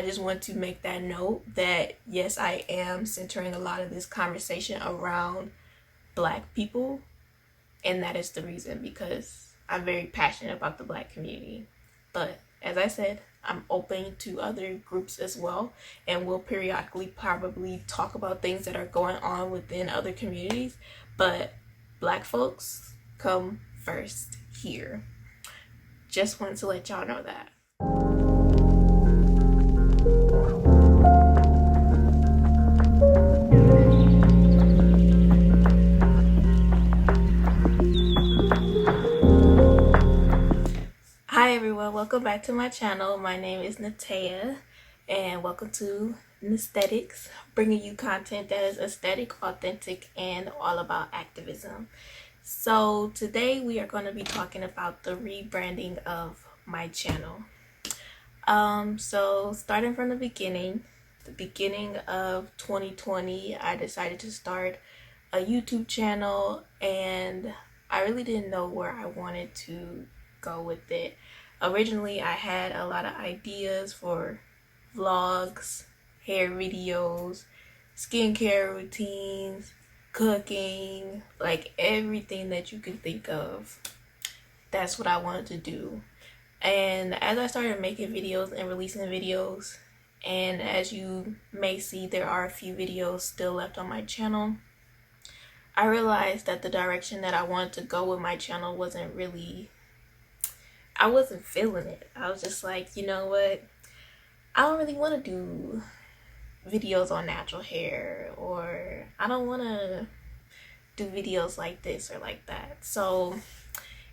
I just want to make that note that yes, I am centering a lot of this conversation around Black people, and that is the reason, because I'm very passionate about the Black community. But as I said, I'm open to other groups as well, and we'll periodically probably talk about things that are going on within other communities, but Black folks come first here. Just wanted to let y'all know that. Hi everyone, welcome back to my channel. My name is Nateya, and welcome to Naesthetics, bringing you content that is aesthetic, authentic, and all about activism. So today we are going to be talking about the rebranding of my channel. So starting from the beginning of 2020, I decided to start a YouTube channel, and I really didn't know where I wanted to go with it. Originally, I had a lot of ideas for vlogs, hair videos, skincare routines, cooking, like everything that you could think of. That's what I wanted to do. And as I started making videos and releasing videos, and as you may see, there are a few videos still left on my channel, I realized that the direction that I wanted to go with my channel I wasn't feeling it. I was just like, you know what? I don't really want to do videos on natural hair, or I don't want to do videos like this or like that. So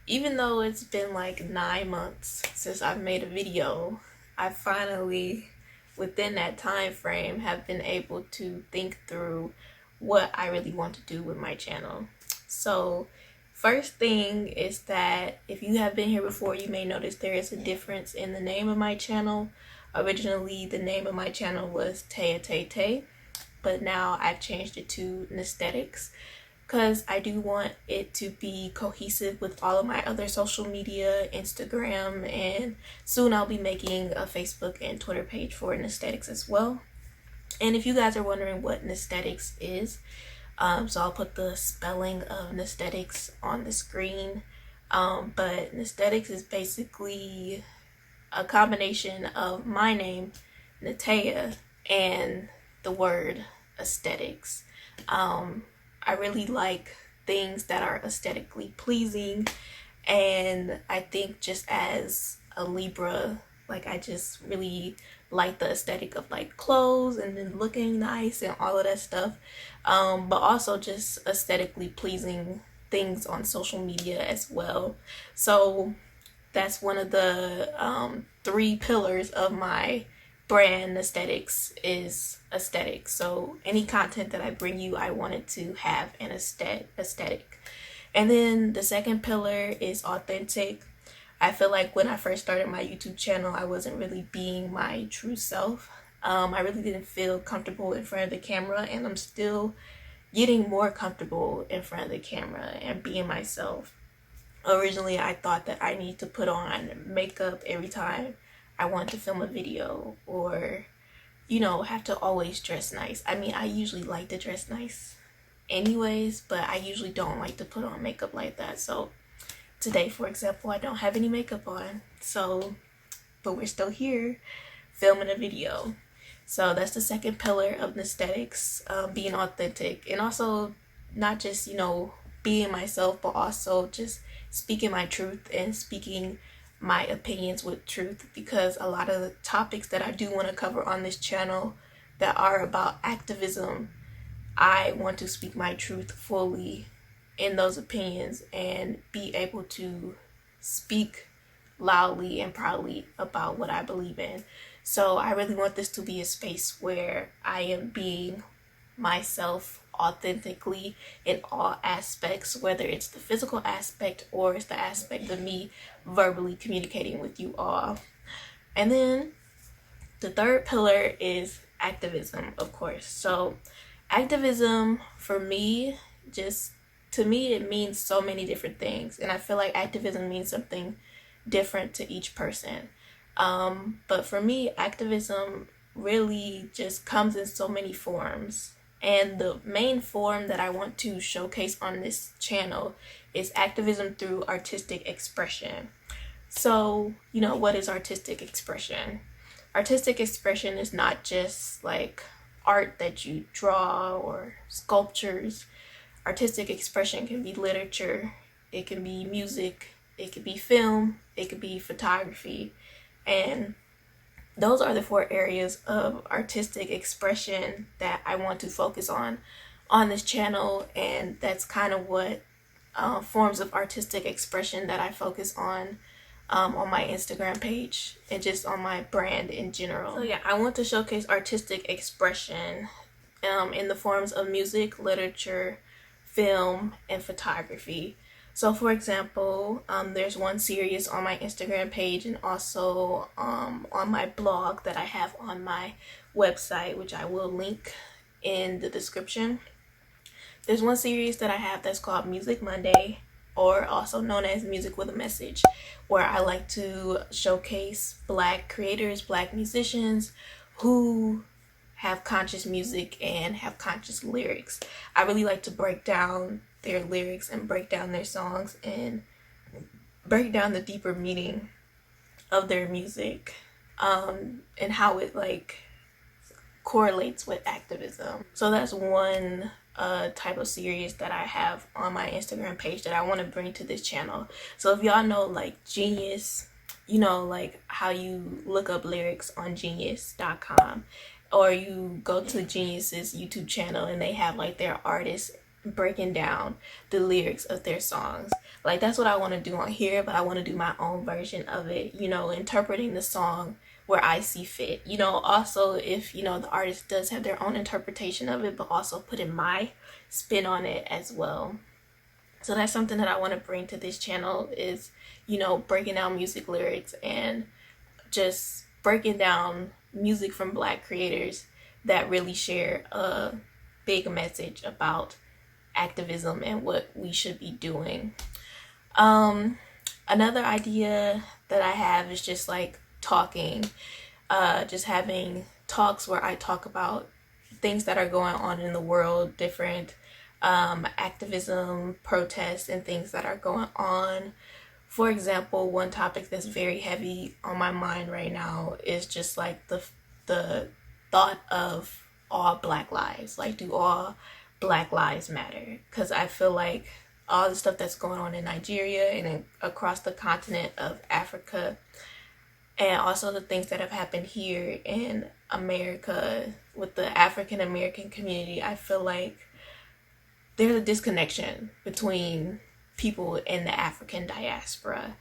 even though it's been like 9 months since I've made a video, I finally, within that time frame, have been able to think through what I really want to do with my channel. So first thing is that if you have been here before, you may notice there is a difference in the name of my channel. Originally, the name of my channel was Taya, but now I've changed it to Naesthetics because I do want it to be cohesive with all of my other social media, Instagram, and soon I'll be making a Facebook and Twitter page for Naesthetics as well. And if you guys are wondering what Naesthetics is, so I'll put the spelling of Naesthetics on the screen. But Naesthetics is basically a combination of my name, Nateya, and the word aesthetics. I really like things that are aesthetically pleasing, and I think just as a Libra, like I just really like the aesthetic of like clothes and then looking nice and all of that stuff, but also just aesthetically pleasing things on social media as well. So that's one of the 3 pillars of my brand. Aesthetics is aesthetic. So any content that I bring you, I want it to have an aesthetic. And then the second pillar is authentic. I feel like when I first started my YouTube channel, I wasn't really being my true self. I really didn't feel comfortable in front of the camera, and I'm still getting more comfortable in front of the camera and being myself. Originally, I thought that I need to put on makeup every time I want to film a video, or, you know, have to always dress nice. I mean, I usually like to dress nice anyways, but I usually don't like to put on makeup like that. So today, for example, I don't have any makeup on, but we're still here filming a video. So that's the second pillar of Naesthetics, being authentic, and also not just, you know, being myself, but also just speaking my truth and speaking my opinions with truth, because a lot of the topics that I do want to cover on this channel that are about activism, I want to speak my truth fully in those opinions and be able to speak loudly and proudly about what I believe in. So I really want this to be a space where I am being myself authentically in all aspects, whether it's the physical aspect or it's the aspect of me verbally communicating with you all. And then the third pillar is activism, of course. So activism for me, just to me, it means so many different things, and I feel like activism means something different to each person. But for me, activism really just comes in so many forms. And the main form that I want to showcase on this channel is activism through artistic expression. So, what is artistic expression? Artistic expression is not just like art that you draw or sculptures. Artistic expression can be literature, it can be music, it could be film, it could be photography. And those are the 4 areas of artistic expression that I want to focus on this channel. And that's kind of what forms of artistic expression that I focus on my Instagram page and just on my brand in general. So yeah, I want to showcase artistic expression in the forms of music, literature, film, and photography. So for example, there's one series on my Instagram page and also on my blog that I have on my website, which I will link in the description. There's one series that I have that's called Music Monday, or also known as Music with a Message, where I like to showcase Black creators, Black musicians who have conscious music and have conscious lyrics. I really like to break down their lyrics and break down their songs and break down the deeper meaning of their music, and how it like correlates with activism. So that's one type of series that I have on my Instagram page that I want to bring to this channel. So if y'all know like Genius, like how you look up lyrics on genius.com, or you go to Genius's YouTube channel and they have like their artists breaking down the lyrics of their songs. Like that's what I want to do on here, but I want to do my own version of it, interpreting the song where I see fit. Also if, the artist does have their own interpretation of it, but also putting my spin on it as well. So that's something that I want to bring to this channel is, breaking down music lyrics and just breaking down music from Black creators that really share a big message about activism and what we should be doing. Another idea that I have is just like talking, just having talks where I talk about things that are going on in the world, different activism, protests, and things that are going on. For example, one topic that's very heavy on my mind right now is just like the thought of all Black lives. Like, do all Black lives matter? Because I feel like all the stuff that's going on in Nigeria and across the continent of Africa, and also the things that have happened here in America with the African American community, I feel like there's a disconnection between people in the African diaspora.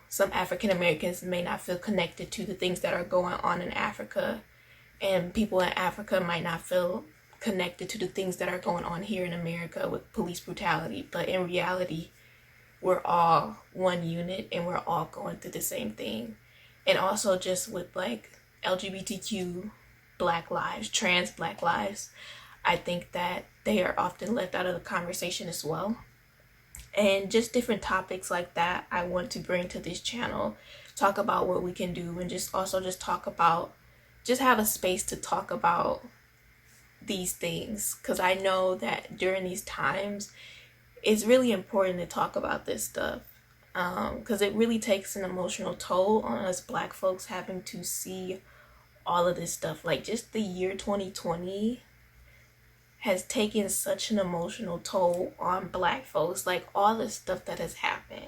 Some African Americans may not feel connected to the things that are going on in Africa, and people in Africa might not feel connected to the things that are going on here in America with police brutality. But in reality, we're all one unit and we're all going through the same thing. And also just with like LGBTQ Black lives, trans Black lives, I think that they are often left out of the conversation as well. And just different topics like that I want to bring to this channel, talk about what we can do, and just talk about, just have a space to talk about these things, because I know that during these times it's really important to talk about this stuff, because it really takes an emotional toll on us Black folks having to see all of this stuff. Like, just the year 2020 has taken such an emotional toll on Black folks. Like, all the stuff that has happened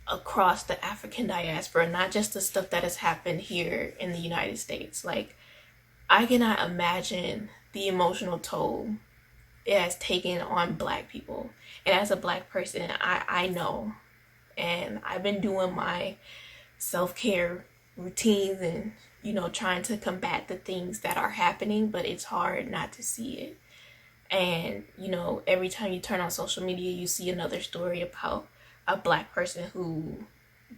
across the African diaspora, not just the stuff that has happened here in the United States. Like, I cannot imagine the emotional toll it has taken on Black people. And as a Black person, I know, and I've been doing my self-care routines and trying to combat the things that are happening, but it's hard not to see it. And every time you turn on social media, you see another story about a Black person who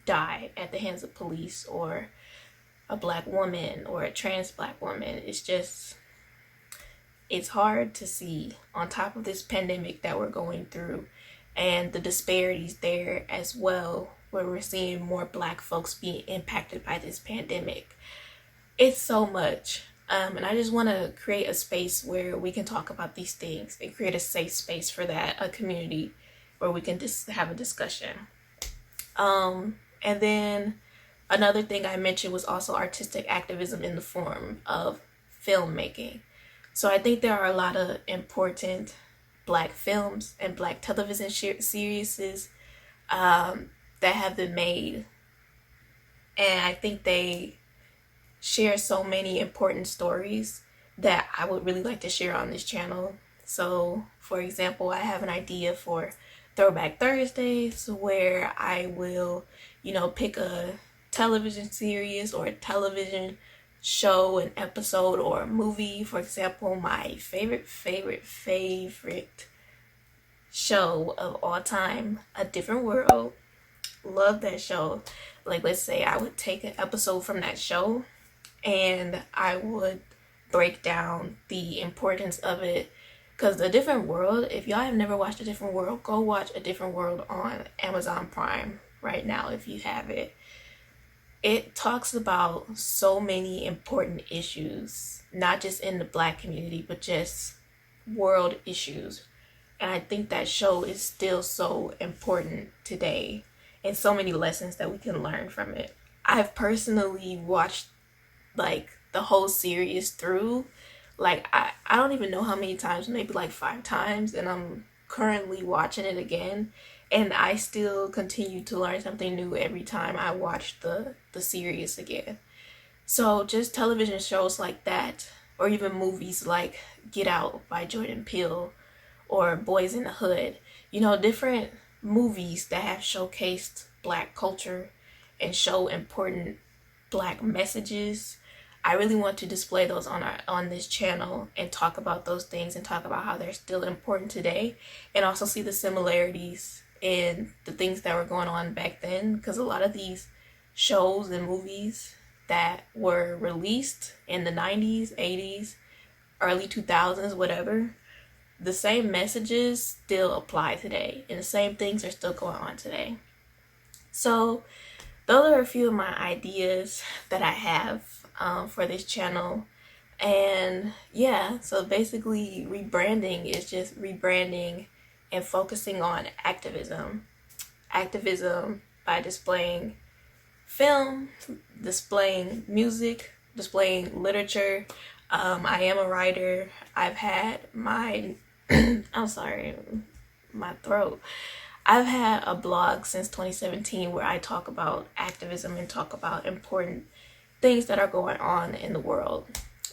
died at the hands of police, or a Black woman, or a trans Black woman. It's hard to see, on top of this pandemic that we're going through and the disparities there as well, where we're seeing more Black folks being impacted by this pandemic. it's so much. And I just want to create a space where we can talk about these things and create a safe space for that, a community where we can just have a discussion. And then another thing I mentioned was also artistic activism in the form of filmmaking. So I think there are a lot of important Black films and Black television series that have been made. And I think they share so many important stories that I would really like to share on this channel. So, for example, I have an idea for Throwback Thursdays where I will, pick a television series or a television show, an episode, or a movie. For example, my favorite show of all time, A Different World. Love that show. Like, let's say I would take an episode from that show and I would break down the importance of it. Because A Different World, if y'all have never watched A Different World, go watch A Different World on Amazon Prime right now if you have it. It talks about so many important issues, not just in the Black community, but just world issues. And I think that show is still so important today, and so many lessons that we can learn from it. I've personally watched like the whole series through. Like I don't even know how many times, maybe like 5 times, and I'm currently watching it again. And I still continue to learn something new every time I watch the series again. So just television shows like that, or even movies like Get Out by Jordan Peele, or Boys in the Hood. Different movies that have showcased Black culture and show important Black messages. I really want to display those on this channel and talk about those things and talk about how they're still important today, and also see the similarities in the things that were going on back then, because a lot of these shows and movies that were released in the 90s, 80s, early 2000s, whatever, the same messages still apply today, and the same things are still going on today. So those are a few of my ideas that I have for this channel. And yeah, so basically rebranding is just rebranding and focusing on activism by displaying film, displaying music, displaying literature. I am a writer. I've had my I'm sorry, my throat. I've had a blog since 2017 where I talk about activism and talk about important things that are going on in the world.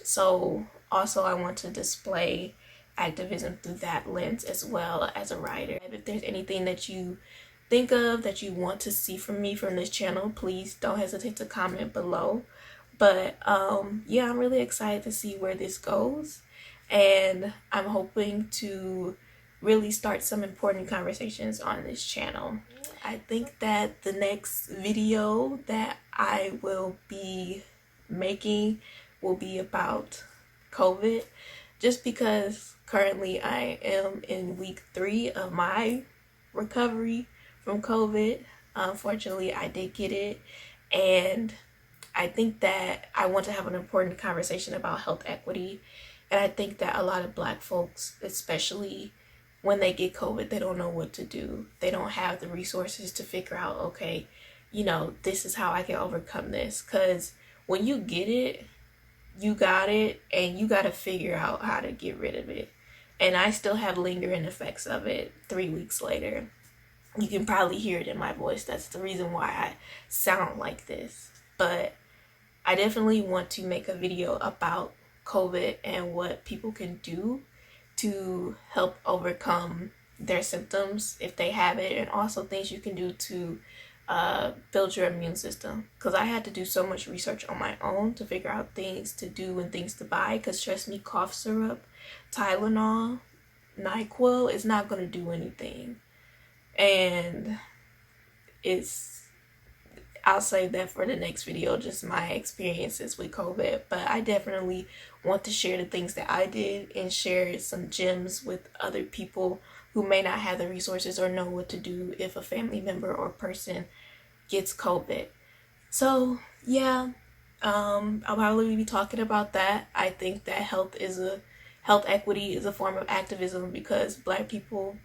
So also I want to display activism through that lens as well as a writer. If there's anything that you think of that you want to see from me from this channel, please don't hesitate to comment below. But yeah, I'm really excited to see where this goes, and I'm hoping to really start some important conversations on this channel. I think that the next video that I will be making will be about COVID, just because currently I am in week 3 of my recovery from COVID. Unfortunately, I did get it, and I think that I want to have an important conversation about health equity. And I think that a lot of Black folks, especially when they get COVID, they don't know what to do. They don't have the resources to figure out, okay, this is how I can overcome this. Because when you get it, you got it, and you got to figure out how to get rid of it. And I still have lingering effects of it 3 weeks later. You can probably hear it in my voice. That's the reason why I sound like this. But I definitely want to make a video about COVID and what people can do to help overcome their symptoms if they have it, and also things you can do to build your immune system. Because I had to do so much research on my own to figure out things to do and things to buy, because trust me, cough syrup, Tylenol, NyQuil is not going to do anything. And I'll save that for the next video, just my experiences with COVID. But I definitely want to share the things that I did and share some gems with other people who may not have the resources or know what to do if a family member or person gets COVID. So yeah, I'll probably be talking about that. I think that health equity is a form of activism because Black people,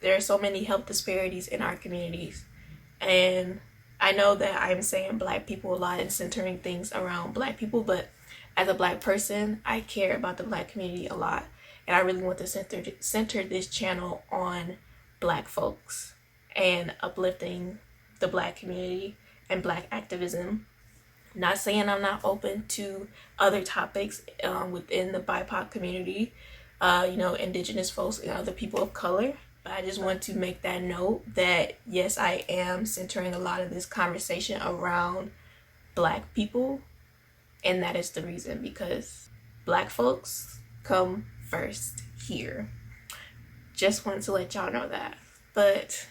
there are so many health disparities in our communities. And I know that I'm saying Black people a lot and centering things around Black people, but as a Black person, I care about the Black community a lot. And I really want to center this channel on Black folks and uplifting the Black community and Black activism. Not saying I'm not open to other topics within the BIPOC community, Indigenous folks and other people of color. But I just want to make that note that yes, I am centering a lot of this conversation around Black people. And that is the reason, because Black folks come first here. Just wanted to let y'all know that. But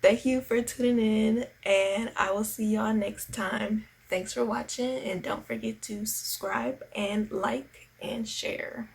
thank you for tuning in, and I will see y'all next time. Thanks for watching, and don't forget to subscribe and like and share.